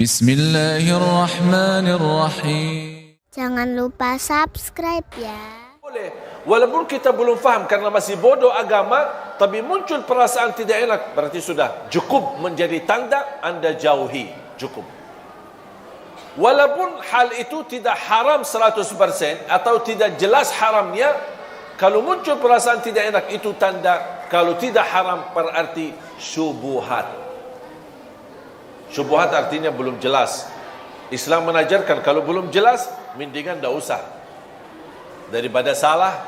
Bismillahirrahmanirrahim. Jangan lupa subscribe ya. Boleh. Walaupun kita belum faham karena masih bodoh agama, tapi muncul perasaan tidak enak, berarti sudah cukup menjadi tanda anda jauhi. Cukup. Walaupun hal itu tidak haram 100% atau tidak jelas haramnya, kalau muncul perasaan tidak enak, itu tanda kalau tidak haram berarti syubhat. Syubhat artinya belum jelas. Islam menajarkan kalau belum jelas, mendingan tak usah daripada salah.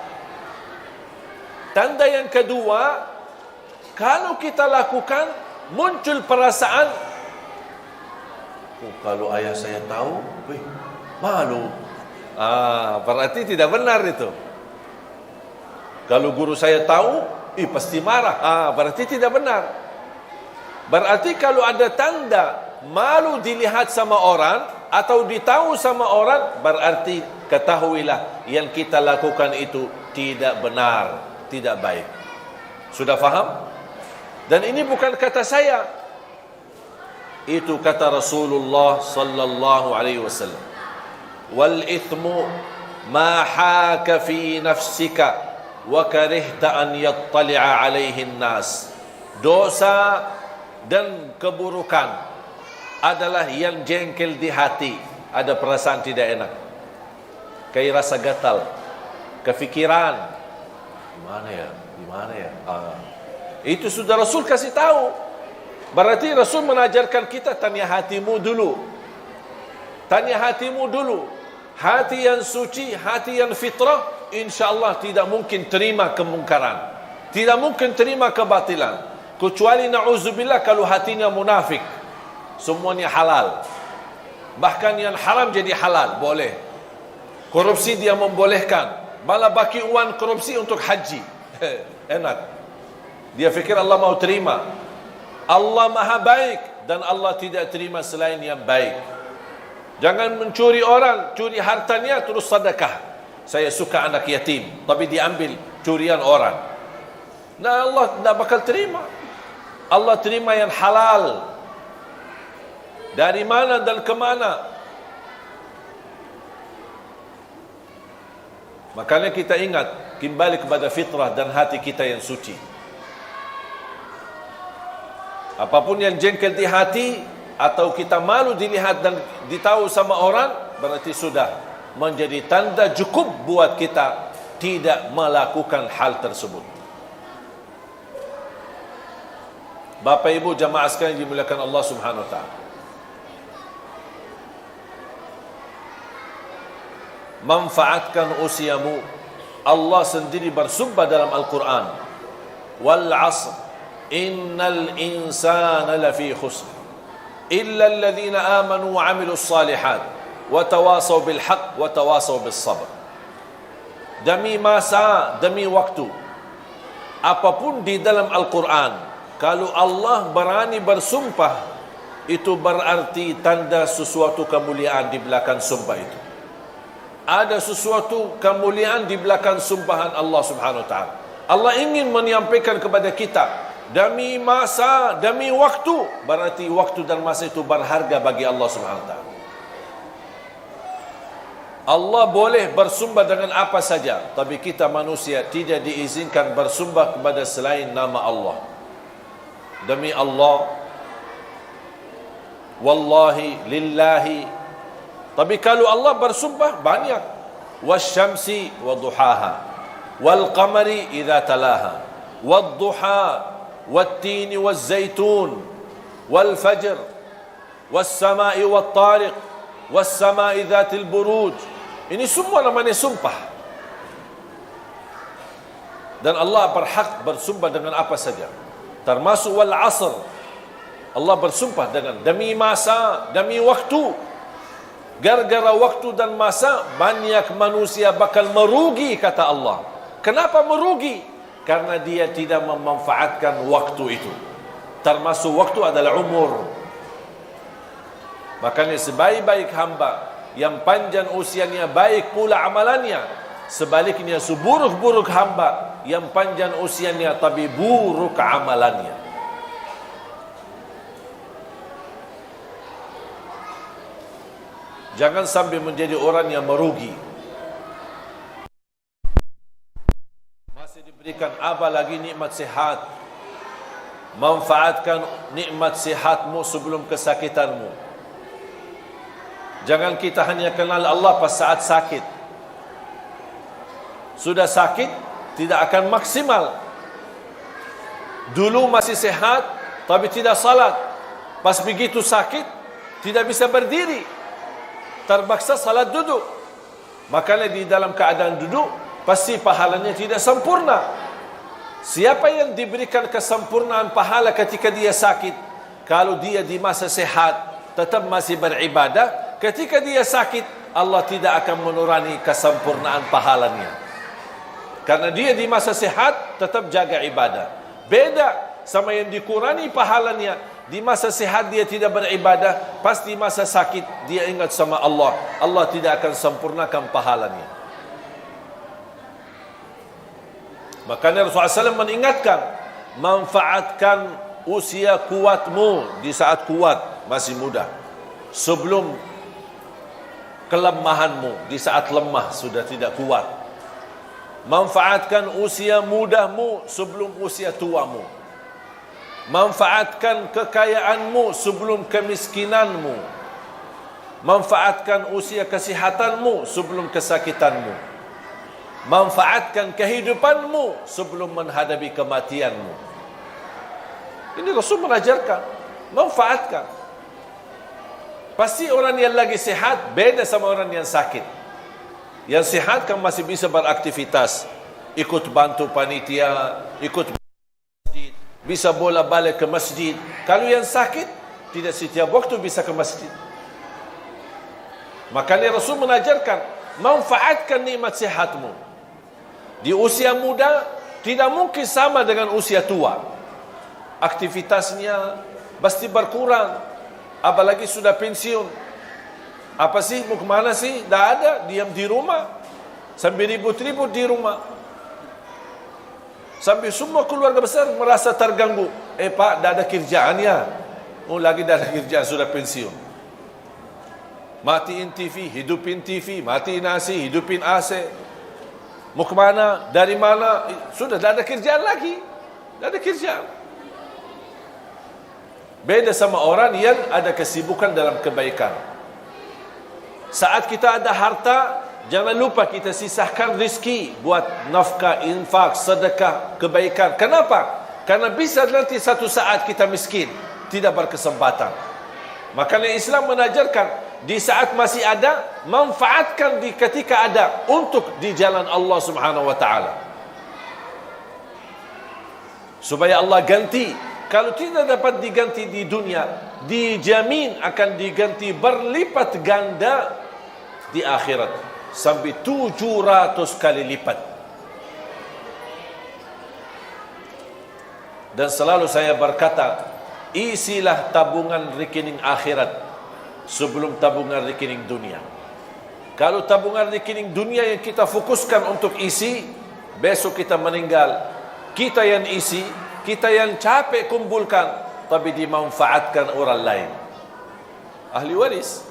Tanda yang kedua, kalau kita lakukan muncul perasaan, oh, kalau ayah saya tahu, malu. Berarti tidak benar itu. Kalau guru saya tahu, pasti marah. Berarti tidak benar. Berarti kalau ada tanda malu dilihat sama orang atau ditahu sama orang, berarti ketahuilah yang kita lakukan itu tidak benar, tidak baik. Sudah faham? Dan ini bukan kata saya, itu kata Rasulullah sallallahu alaihi wasallam. Wal ithmu ma haka fi nafsika wa karihta an yattali'a alaihi an-nas. Dosa dan keburukan adalah yang jengkel di hati, ada perasaan tidak enak, kayak rasa gatal, kefikiran, gimana ya, itu sudah Rasul kasih tahu. Berarti Rasul mengajarkan kita tanya hatimu dulu, tanya hatimu dulu. Hati yang suci, hati yang fitrah, insyaAllah tidak mungkin terima kemungkaran, tidak mungkin terima kebatilan. Kecuali na'udzubillah kalau hatinya munafik, semuanya halal, bahkan yang haram jadi halal, boleh. Korupsi dia membolehkan, malah bagi uang korupsi untuk haji. Enak. Dia fikir Allah mau terima. Allah maha baik dan Allah tidak terima selain yang baik. Jangan mencuri orang, curi hartanya terus sedekah. Saya suka anak yatim, tapi diambil curian orang. Nah, Allah tidak bakal terima. Allah terima yang halal. Dari mana dan kemana? Makanya kita ingat, kembali kepada fitrah dan hati kita yang suci. Apapun yang jengkel di hati atau kita malu dilihat dan ditahu sama orang, berarti sudah menjadi tanda cukup buat kita tidak melakukan hal tersebut. Bapak Ibu jamaah sekalian dimuliakan Allah Subhanahu wa taala. Manfaatkan usiamu. Allah sendiri bersumpah dalam Al-Quran, wal 'asr innal insana lafi khusr illa alladhina amanu wa 'amilus salihat wa tawasaw bil haqq wa tawasaw bis sabr. Demi masa, demi waktu, apapun di dalam Al-Quran, kalau Allah berani bersumpah, itu berarti tanda sesuatu kemuliaan di belakang sumpah itu. Ada sesuatu kemuliaan di belakang sumpahan Allah Subhanahu wa taala. Allah ingin menyampaikan kepada kita, demi masa, demi waktu, berarti waktu dan masa itu berharga bagi Allah Subhanahu wa taala. Allah boleh bersumpah dengan apa saja, tapi kita manusia tidak diizinkan bersumpah kepada selain nama Allah. Demi Allah, wallahi, lillahi. Tapi kalau Allah bersumpah banyak, wasyamsi wa duhaha, wal qamari idza talaha, wad duha, wat tini waz zaitun, wal fajr, was samai wat tariq, was samai dzatil buruj. Ini semua namanya sumpah. Dan Allah berhak bersumpah dengan apa saja, termasuk wal asr. Allah bersumpah dengan demi masa, demi waktu. Gara-gara waktu dan masa, banyak manusia bakal merugi, kata Allah. Kenapa merugi? Karena dia tidak memanfaatkan waktu itu. Termasuk waktu adalah umur. Makanya sebaik-baik hamba, yang panjang usianya baik pula amalannya. Sebaliknya seburuk-buruk hamba, yang panjang usianya tapi buruk amalannya. Jangan sampai menjadi orang yang merugi. Masih diberikan apa lagi nikmat sihat. Manfaatkan nikmat sihatmu sebelum kesakitanmu. Jangan kita hanya kenal Allah pas saat sakit. Sudah sakit, tidak akan maksimal. Dulu masih sehat, tapi tidak salat. Pas begitu sakit, tidak bisa berdiri. Terpaksa salat duduk. Makanya di dalam keadaan duduk, pasti pahalanya tidak sempurna. Siapa yang diberikan kesempurnaan pahala ketika dia sakit? Kalau dia di masa sehat, tetap masih beribadah. Ketika dia sakit, Allah tidak akan menurani kesempurnaan pahalanya. Karena dia di masa sehat, tetap jaga ibadah. Beda sama yang dikurangi pahalanya. Di masa sehat dia tidak beribadah, pas di masa sakit dia ingat sama Allah. Allah tidak akan sempurnakan pahalanya. Makanya Rasulullah SAW mengingatkan, manfaatkan usia kuatmu di saat kuat, masih muda. Sebelum kelemahanmu di saat lemah, sudah tidak kuat. Manfaatkan usia mudamu sebelum usia tuamu. Manfaatkan kekayaanmu sebelum kemiskinanmu. Manfaatkan usia kesehatanmu sebelum kesakitanmu. Manfaatkan kehidupanmu sebelum menghadapi kematianmu. Ini Rasul mengajarkan, manfaatkan. Pasti orang yang lagi sehat beda sama orang yang sakit. Yang sehat kan masih bisa beraktivitas, ikut bantu panitia, ikut masjid, bisa bola-balik ke masjid. Kalau yang sakit, tidak setiap waktu bisa ke masjid. Makanya Rasul mengajarkan, manfaatkan nikmat sehatmu. Di usia muda, tidak mungkin sama dengan usia tua. Aktivitasnya pasti berkurang, apalagi sudah pensiun. Apa sih, mau kemana sih? Tidak ada, diam di rumah. Sampai ribut-ribut di rumah. Sampai semua keluarga besar merasa terganggu. Pak, tidak ada kerjaannya. Oh, lagi tidak ada kerjaan, sudah pensiun. Matiin TV, hidupin TV. Matiin AC, hidupin AC. Mau kemana? Dari mana? Sudah tidak ada kerjaan lagi. Tidak ada kerjaan. Beda sama orang yang ada kesibukan dalam kebaikan. Saat kita ada harta, jangan lupa kita sisahkan rezeki buat nafkah, infak, sedekah, kebaikan. Kenapa? Karena bisa nanti satu saat kita miskin, tidak berkesempatan. Makanya Islam menajarkan, di saat masih ada, manfaatkan di ketika ada untuk di jalan Allah Subhanahu wa taala. Supaya Allah ganti. Kalau tidak dapat diganti di dunia, dijamin akan diganti berlipat ganda di akhirat, sampai 700 kali lipat. Dan selalu saya berkata, isilah tabungan rekening akhirat sebelum tabungan rekening dunia. Kalau tabungan rekening dunia yang kita fokuskan untuk isi, besok kita meninggal, kita yang isi, kita yang capek kumpulkan, tapi dimanfaatkan orang lain. Ahli waris.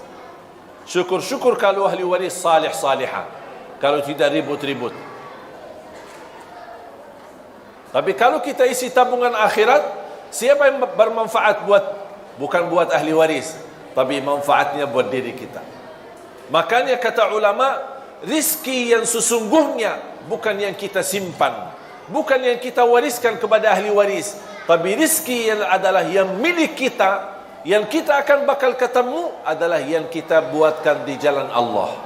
Syukur-syukur kalau ahli waris salih-salihah. Kalau tidak ribut-ribut. Tapi kalau kita isi tabungan akhirat, siapa yang bermanfaat bukan buat ahli waris, tapi manfaatnya buat diri kita. Makanya kata ulama, rizki yang sesungguhnya bukan yang kita simpan, bukan yang kita wariskan kepada ahli waris, tapi rizki yang adalah yang milik kita, yang kita akan bakal ketemu adalah yang kita buatkan di jalan Allah.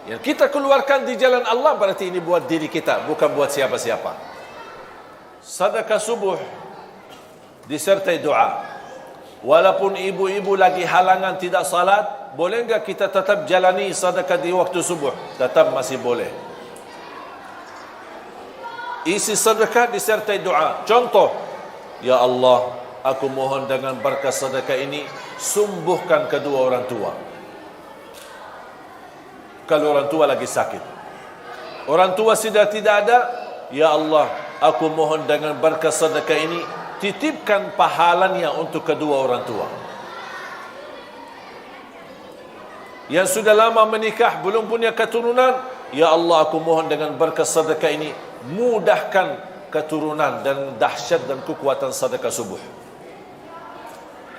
Yang kita keluarkan di jalan Allah berarti ini buat diri kita, bukan buat siapa-siapa. Sedekah subuh disertai doa. Walaupun ibu-ibu lagi halangan tidak salat, boleh enggak kita tetap jalani sedekah di waktu subuh? Tetap masih boleh. Isi sedekah disertai doa. Contoh, ya Allah, aku mohon dengan berkah sedekah ini, sembuhkan kedua orang tua. Kalau orang tua lagi sakit, orang tua sudah tidak ada, ya Allah, aku mohon dengan berkah sedekah ini, titipkan pahalanya untuk kedua orang tua. Yang sudah lama menikah belum punya keturunan, ya Allah aku mohon dengan berkat sedekah ini mudahkan keturunan dan dahsyat dan kekuatan sedekah subuh.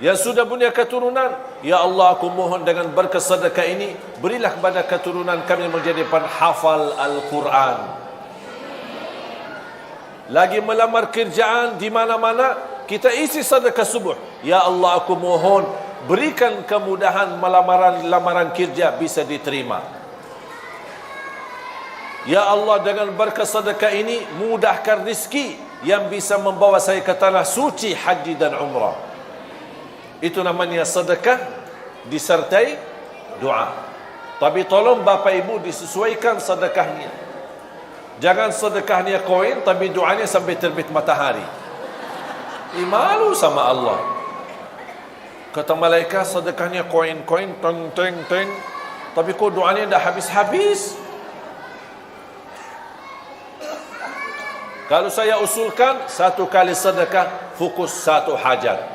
Yang sudah punya keturunan, ya Allah aku mohon dengan berkat sedekah ini berilah kepada keturunan kami menjadi penghafal Al-Quran. Lagi melamar kerjaan di mana-mana, kita isi sedekah subuh. Ya Allah aku mohon berikan kemudahan lamaran kerja bisa diterima. Ya Allah dengan berkat sedekah ini mudahkan rizki yang bisa membawa saya ke tanah suci haji dan umrah. Itu namanya sedekah disertai doa. Tapi tolong Bapak Ibu disesuaikan sedekahnya. Jangan sedekahnya koin tapi doanya sampai terbit matahari. Malu sama Allah. Kata malaikat sedekahnya koin-koin teng. Tapi kok doanya dah habis-habis. Kalau saya usulkan satu kali sedekah fokus satu hajat.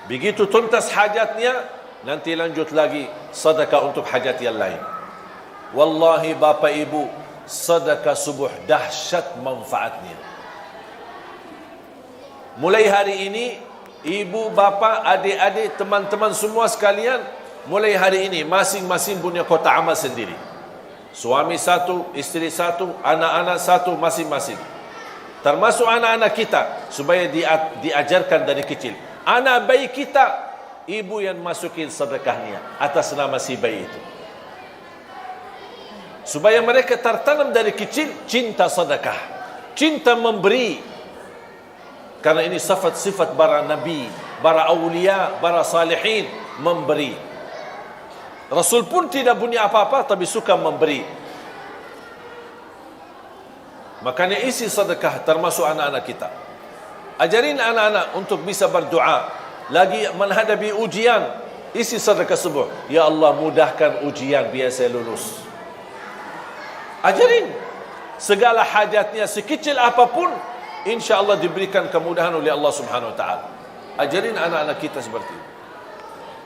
Begitu tuntas hajatnya, nanti lanjut lagi sedekah untuk hajat yang lain. Wallahi Bapak Ibu, sedekah subuh dahsyat manfaatnya. Mulai hari ini, ibu, bapa, adik-adik, teman-teman semua sekalian, mulai hari ini masing-masing punya kotak amal sendiri. Suami satu, isteri satu, anak-anak satu, masing-masing. Termasuk anak-anak kita, supaya diajarkan dari kecil. Anak bayi kita, ibu yang masukin sedekahnya atas nama si bayi itu. Supaya mereka tertanam dari kecil cinta sedekah, cinta memberi. Karena ini sifat-sifat para nabi, para awliya, para salihin, memberi. Rasul pun tidak punya apa-apa tapi suka memberi. Makanya isi sedekah termasuk anak-anak kita. Ajarin anak-anak untuk bisa berdoa. Lagi menghadapi ujian, isi sedekah subuh. Ya Allah mudahkan ujian biar saya lulus. Ajarin segala hajatnya sekecil apapun, insya Allah diberikan kemudahan oleh Allah Subhanahu Wa Taala. Ajarin anak-anak kita seperti itu.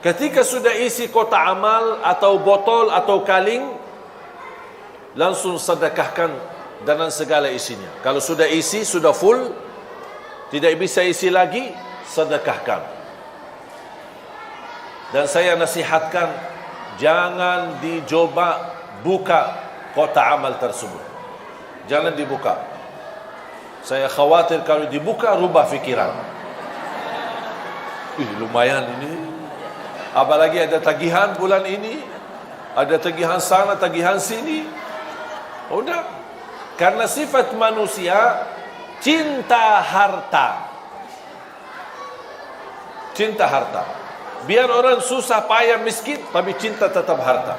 Ketika sudah isi kotak amal atau botol atau kaleng, langsung sedekahkan dengan segala isinya. Kalau sudah isi, sudah full, tidak bisa isi lagi, sedekahkan. Dan saya nasihatkan, jangan dicoba buka kotak amal tersebut. Jangan dibuka. Saya khawatir kalau dibuka rubah fikiran. Lumayan ini. Apalagi ada tagihan bulan ini, ada tagihan sana, tagihan sini. Udah. Karena sifat manusia cinta harta. Cinta harta. Biar orang susah payah miskin, tapi cinta tetap harta.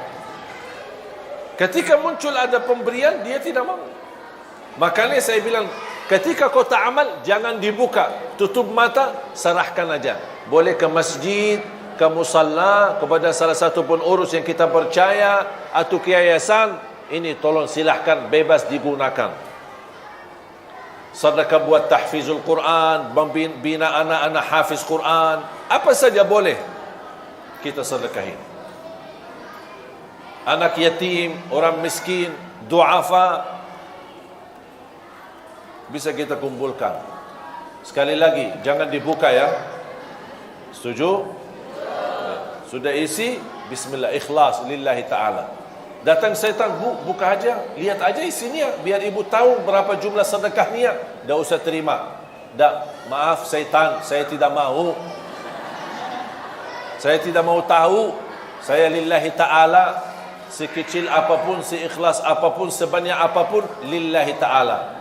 Ketika muncul ada pemberian, dia tidak mau. Makanya saya bilang, ketika kotak amal jangan dibuka, tutup mata, serahkan aja. Boleh ke masjid, ke musalla, kepada salah satu pengurus yang kita percaya, atau ke yayasan, ini tolong silahkan bebas digunakan. Sedekah buat tahfizul Quran, bina anak-anak hafiz Quran, apa saja boleh kita sedekahin. Anak yatim, orang miskin, duafa, bisa kita kumpulkan. Sekali lagi, jangan dibuka ya. Setuju? Sudah isi, bismillah, ikhlas lillahi ta'ala. Datang syaitan, buka aja, lihat aja isinya, biar ibu tahu berapa jumlah sedekahnya. Dah usah terima. Dah, maaf syaitan, saya tidak mau. Saya tidak mau tahu. Saya lillahi ta'ala, sekecil apapun, seikhlas apapun, sebanyak apapun, lillahi ta'ala.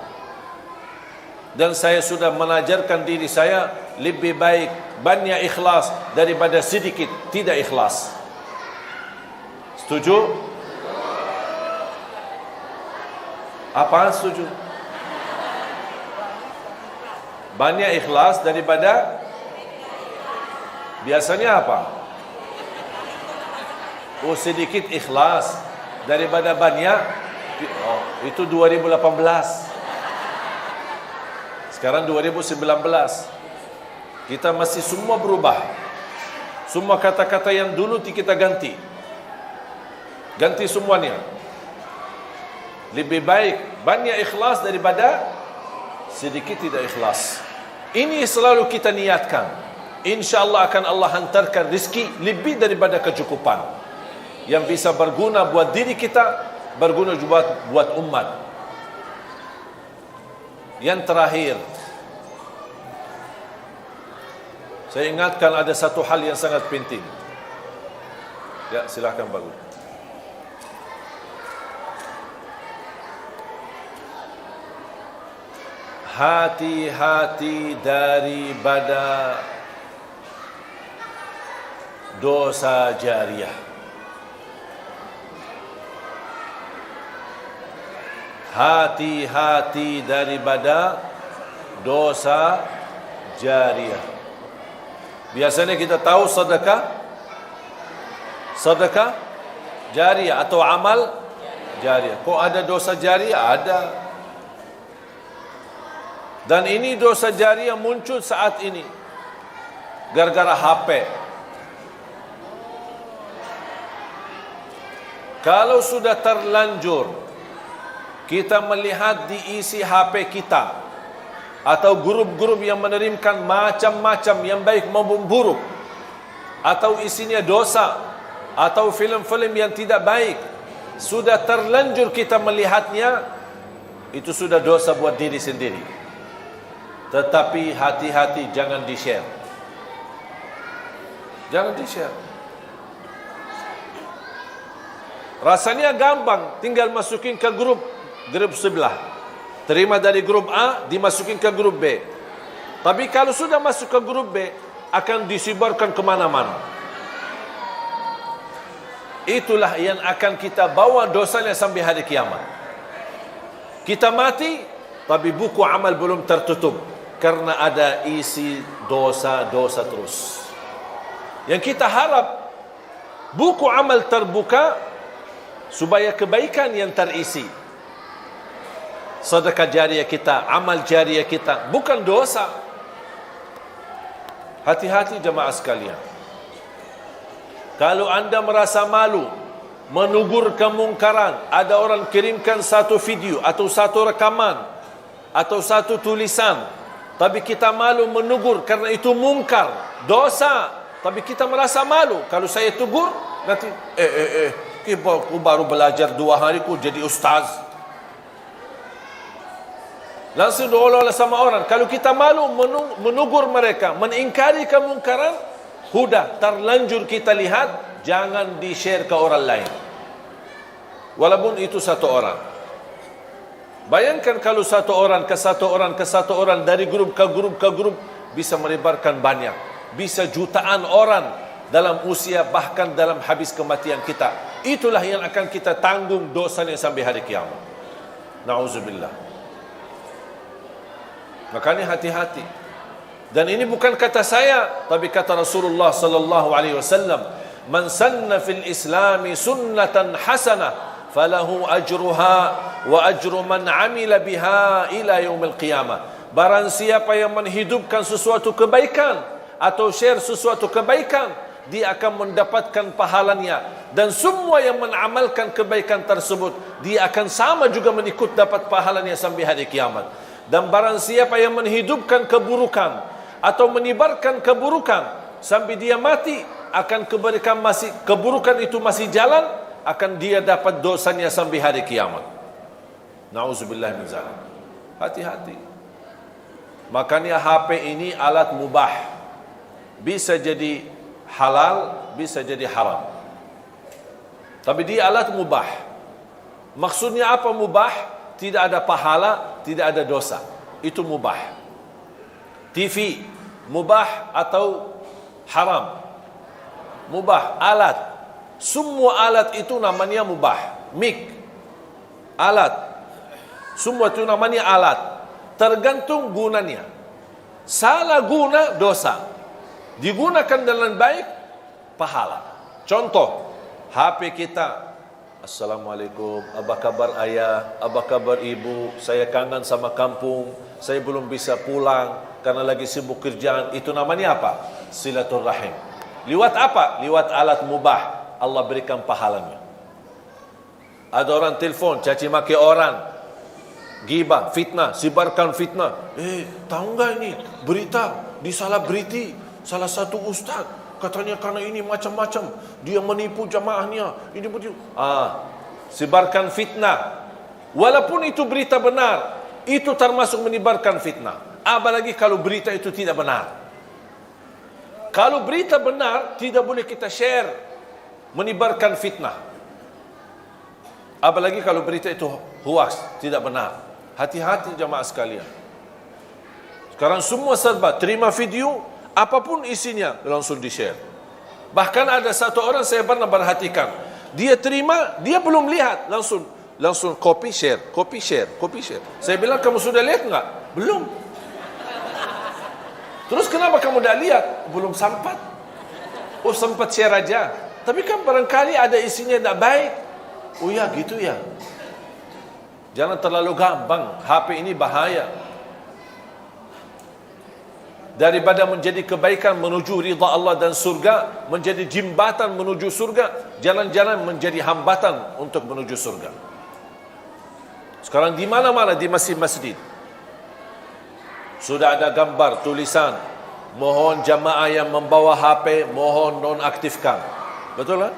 Dan saya sudah mengajarkan diri saya, lebih baik banyak ikhlas daripada sedikit tidak ikhlas. Setuju? Apaan setuju? Banyak ikhlas daripada biasanya apa? Oh, sedikit ikhlas daripada banyak. Oh, itu 2018. Sekarang 2019. Kita masih semua berubah. Semua kata-kata yang dulu kita ganti. Ganti semuanya. Lebih baik banyak ikhlas daripada sedikit tidak ikhlas. Ini selalu kita niatkan. InsyaAllah akan Allah hantarkan rezeki lebih daripada kecukupan, yang bisa berguna buat diri kita, berguna juga buat umat. Yang terakhir, saya ingatkan ada satu hal yang sangat penting. Ya, silakan bagus. Hati-hati daripada dosa jariah. Hati-hati daripada dosa jariah. Biasanya kita tahu sedekah jariah atau amal jariah. Kok ada dosa jariah? Ada. Dan ini dosa jariah muncul saat ini gara-gara HP. Kalau sudah terlanjur kita melihat di isi HP kita atau grup-grup yang menerimkan macam-macam yang baik maupun buruk, atau isinya dosa, atau filem-filem yang tidak baik, sudah terlanjur kita melihatnya, itu sudah dosa buat diri sendiri. Tetapi hati-hati, jangan di-share. Jangan di-share. Rasanya gampang, tinggal masukin ke grup sebelah. Terima dari grup A, dimasukin ke grup B. Tapi kalau sudah masuk ke grup B, akan disebarkan kemana-mana. Itulah yang akan kita bawa dosanya sampai hari kiamat. Kita mati, tapi buku amal belum tertutup, karena ada isi dosa-dosa terus. Yang kita harap buku amal terbuka supaya kebaikan yang terisi, sedekah jariah kita, amal jariah kita, bukan dosa. Hati-hati jemaah sekalian. Kalau anda merasa malu menegur kemungkaran, ada orang kirimkan satu video atau satu rekaman atau satu tulisan, tapi kita malu menegur karena itu mungkar, dosa, tapi kita merasa malu. Kalau saya tegur, nanti aku baru belajar 2 hari ku jadi ustaz. Langsung diolah sama orang. Kalau kita malu menegur mereka, mengingkari kemungkaran, sudah terlanjur kita lihat, jangan di-share ke orang lain. Walaupun itu satu orang. Bayangkan kalau satu orang ke satu orang ke satu orang, dari grup ke grup ke grup, bisa melebarkan banyak, bisa jutaan orang dalam usia, bahkan dalam habis kematian kita. Itulah yang akan kita tanggung dosanya sampai hari kiamat. Na'udzubillah. Makanya hati-hati. Dan ini bukan kata saya, tapi kata Rasulullah sallallahu alaihi wasallam, "Man sanna fil Islami sunnatan hasanah falahu ajruha wa ajru man amila biha ila yaumil qiyamah." Barang siapa yang menghidupkan sesuatu kebaikan atau share sesuatu kebaikan, dia akan mendapatkan pahalanya, dan semua yang mengamalkan kebaikan tersebut, dia akan sama juga mengikut dapat pahalanya sampai hari kiamat. Dan barang siapa yang menghidupkan keburukan atau menyebarkan keburukan sampai dia mati, akan keburukan itu masih jalan, akan dia dapat dosanya sampai hari kiamat. Na'udzubillah min zalik. Hati-hati. Makanya HP ini alat mubah, bisa jadi halal, bisa jadi haram, tapi dia alat mubah. Maksudnya apa mubah? Tidak ada pahala, tidak ada dosa. Itu mubah. TV mubah atau haram? Mubah. Alat, semua alat itu namanya mubah. Mic, alat, semua itu namanya alat. Tergantung gunanya. Salah guna, dosa. Digunakan dengan baik, pahala. Contoh, HP kita. Assalamualaikum, apa kabar ayah, apa kabar ibu, saya kangen sama kampung, saya belum bisa pulang karena lagi sibuk kerjaan. Itu namanya apa? Silaturrahim. Liwat apa? Liwat alat mubah, Allah berikan pahalanya. Ada orang telefon, caci maki orang, gibah, fitnah, sebarkan fitnah. Tahu nggak ini berita di selebriti salah satu ustaz katanya karena ini macam-macam, dia menipu jamaahnya, ini begitu. Sebarkan fitnah. Walaupun itu berita benar, itu termasuk menyebarkan fitnah. Apalagi kalau berita itu tidak benar. Kalau berita benar, tidak boleh kita share menyebarkan fitnah. Apalagi kalau berita itu hoax, tidak benar. Hati-hati jamaah sekalian. Sekarang semua serba, terima video, apapun isinya, langsung di-share. Bahkan ada satu orang saya pernah perhatikan, dia terima, dia belum lihat, langsung copy share, copy share, copy share. Saya bilang, kamu sudah lihat enggak? Belum. Terus kenapa kamu dah lihat? Belum sempat. Oh, sempat share aja. Tapi kan barangkali ada isinya tidak baik. Oh ya, gitu ya. Jangan terlalu gampang. HP ini bahaya. Daripada menjadi kebaikan menuju ridha Allah dan surga, menjadi jembatan menuju surga, jalan-jalan menjadi hambatan untuk menuju surga. Sekarang di mana-mana di masjid-masjid sudah ada gambar, tulisan, mohon jamaah yang membawa HP, mohon nonaktifkan. Betul kan?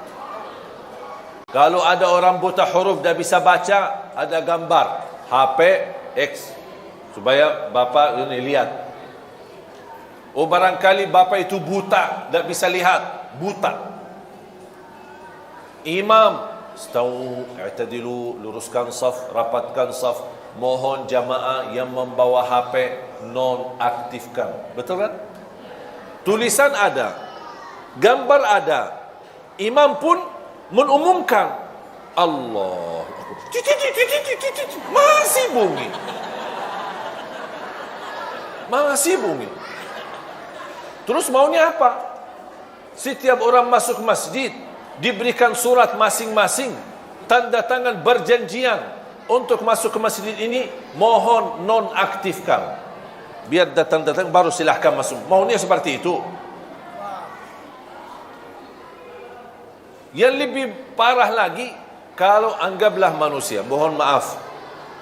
Kalau ada orang buta huruf dah bisa baca, ada gambar HP X supaya bapa ini lihat. Oh, barangkali bapa itu buta, tak bisa lihat, buta. Imam, stau, i'tadilu, luruskan saf, rapatkan saf, mohon jamaah yang membawa HP nonaktifkan. Betul kan? Tulisan ada, gambar ada, imam pun mengumumkan. Allah, masih bunyi, masih bunyi. Terus maunya apa? Setiap orang masuk masjid diberikan surat masing-masing, tanda tangan berjanjian untuk masuk ke masjid ini, mohon nonaktifkan. Biar datang-datang baru silahkan masuk. Maunya seperti itu. Yang lebih parah lagi, kalau anggaplah manusia, mohon maaf,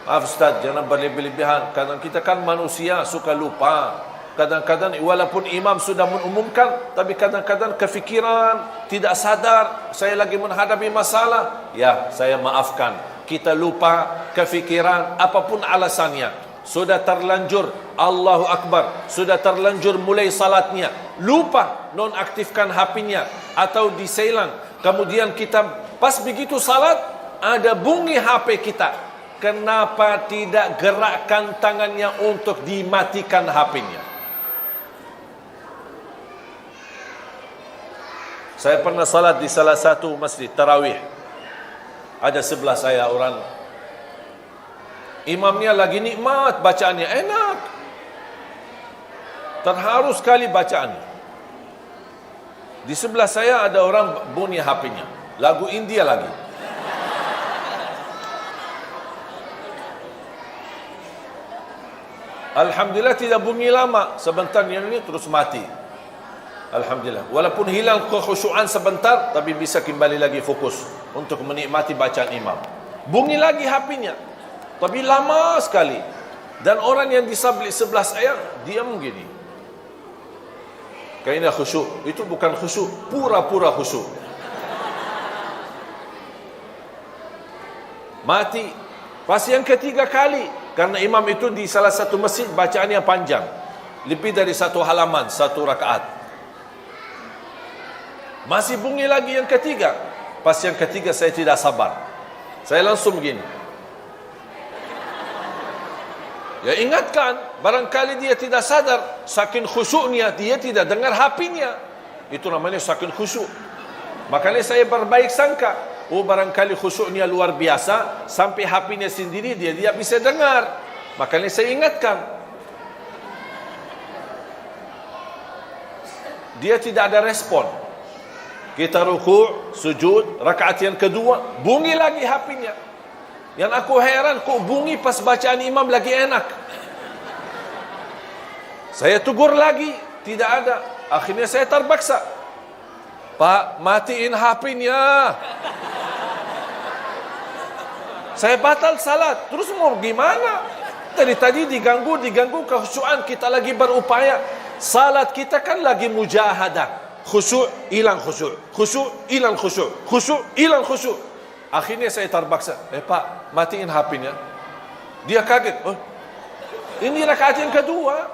Ustaz, jangan berlebih-lebihan. Kadang kita kan manusia, suka lupa. Kadang-kadang walaupun imam sudah mengumumkan, tapi kadang-kadang kefikiran, tidak sadar, saya lagi menghadapi masalah. Ya, saya maafkan. Kita lupa, kefikiran, apapun alasannya. Sudah terlanjur, Allahu Akbar, sudah terlanjur mulai salatnya, lupa nonaktifkan HP-nya atau diselang. Kemudian kita pas begitu salat, ada bunyi HP kita. Kenapa tidak gerakkan tangannya untuk dimatikan HP-nya? Saya pernah salat di salah satu masjid tarawih. Ada sebelah saya orang, imamnya lagi nikmat bacaannya, enak, terharu sekali bacaannya. Di sebelah saya ada orang bunyi HP-nya, lagu India lagi. Alhamdulillah tidak bunyi lama, sebentar yang ini terus mati. Alhamdulillah. Walaupun hilang kekhusyuan sebentar, tapi bisa kembali lagi fokus untuk menikmati bacaan imam. Bunyi lagi HP-nya, tapi lama sekali. Dan orang yang di sebelah saya diam begini. Kayaknya khusyuk. Itu bukan khusyuk, pura-pura khusyuk. Mati. Pas yang ketiga kali, karena imam itu di salah satu masjid bacaannya panjang, lebih dari satu halaman, satu rakaat. Masih bunyi lagi yang ketiga. Pas yang ketiga saya tidak sabar, saya langsung begini. Ya, ingatkan, barangkali dia tidak sadar, saking khusyuknya dia tidak dengar HP-nya. Itu namanya saking khusyuk. Makanya saya berbaik sangka, oh barangkali khusyuknya luar biasa sampai HP-nya sendiri dia tidak bisa dengar. Makanya saya ingatkan. Dia tidak ada respon. Kita ruku', sujud, rakaat yang kedua, bunyi lagi HP-nya. Yang aku heran, kok bunyi pas bacaan imam lagi enak. Saya tegur lagi, tidak ada. Akhirnya saya terpaksa, Pak, matiin HP-nya. saya batal salat. Terus mau gimana? Tadi diganggu kekhusyuan kita lagi berupaya. Salat kita kan lagi mujahadah. Khusyuk, hilang khusyuk. Khusyuk, hilang khusyuk. Khusyuk, hilang khusyuk. Akhirnya saya terpaksa. Pak, matiin HP-nya. Dia kaget. Oh, ini rakaat yang kedua.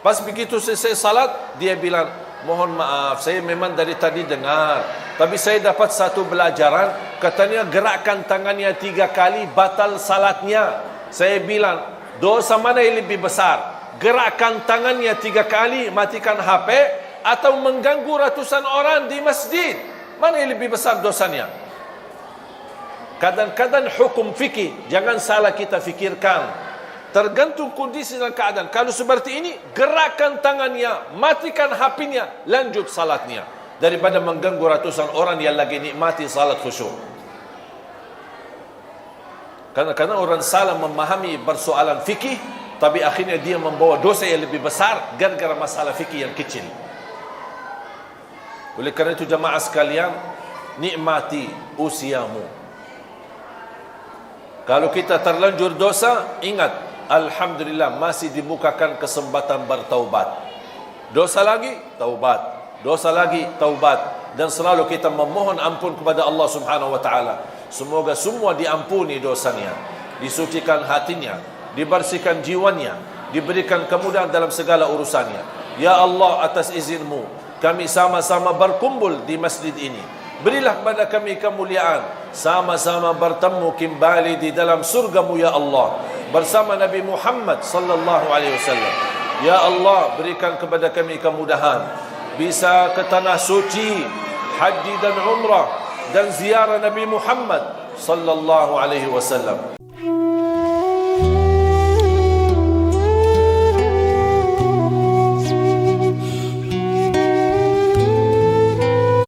Pas begitu selesai salat, dia bilang, mohon maaf, saya memang dari tadi dengar. Tapi saya dapat satu pelajaran. Katanya gerakan tangannya 3 kali, batal salatnya. Saya bilang, dosa mana yang lebih besar? Gerakan tangannya 3 kali, matikan HP, atau mengganggu ratusan orang di masjid? Mana yang lebih besar dosanya? Kadang-kadang hukum fikih, jangan salah kita fikirkan. Tergantung kondisi dan keadaan. Kalau seperti ini, gerakan tangannya, matikan HP-nya, lanjut salatnya. Daripada mengganggu ratusan orang yang lagi nikmati salat khusyuk. Kadang-kadang orang salah memahami persoalan fikih, tapi akhirnya dia membawa dosa yang lebih besar gara-gara masalah fikih yang kecil. Oleh kerana itu jemaah sekalian, nikmati usiamu. Kalau kita terlanjur dosa, ingat, alhamdulillah masih dibukakan kesempatan bertaubat. Dosa lagi, taubat. Dosa lagi, taubat. Dan selalu kita memohon ampun kepada Allah Subhanahu wa taala. Semoga semua diampuni dosanya, disucikan hatinya, dibersihkan jiwanya, diberikan kemudahan dalam segala urusannya. Ya Allah, atas izinmu kami sama-sama berkumpul di masjid ini. Berilah kepada kami kemuliaan, sama-sama bertemu kembali di dalam surga-Mu ya Allah, bersama Nabi Muhammad sallallahu alaihi wasallam. Ya Allah, berikan kepada kami kemudahan bisa ke tanah suci, haji dan umrah dan ziarah Nabi Muhammad sallallahu alaihi wasallam.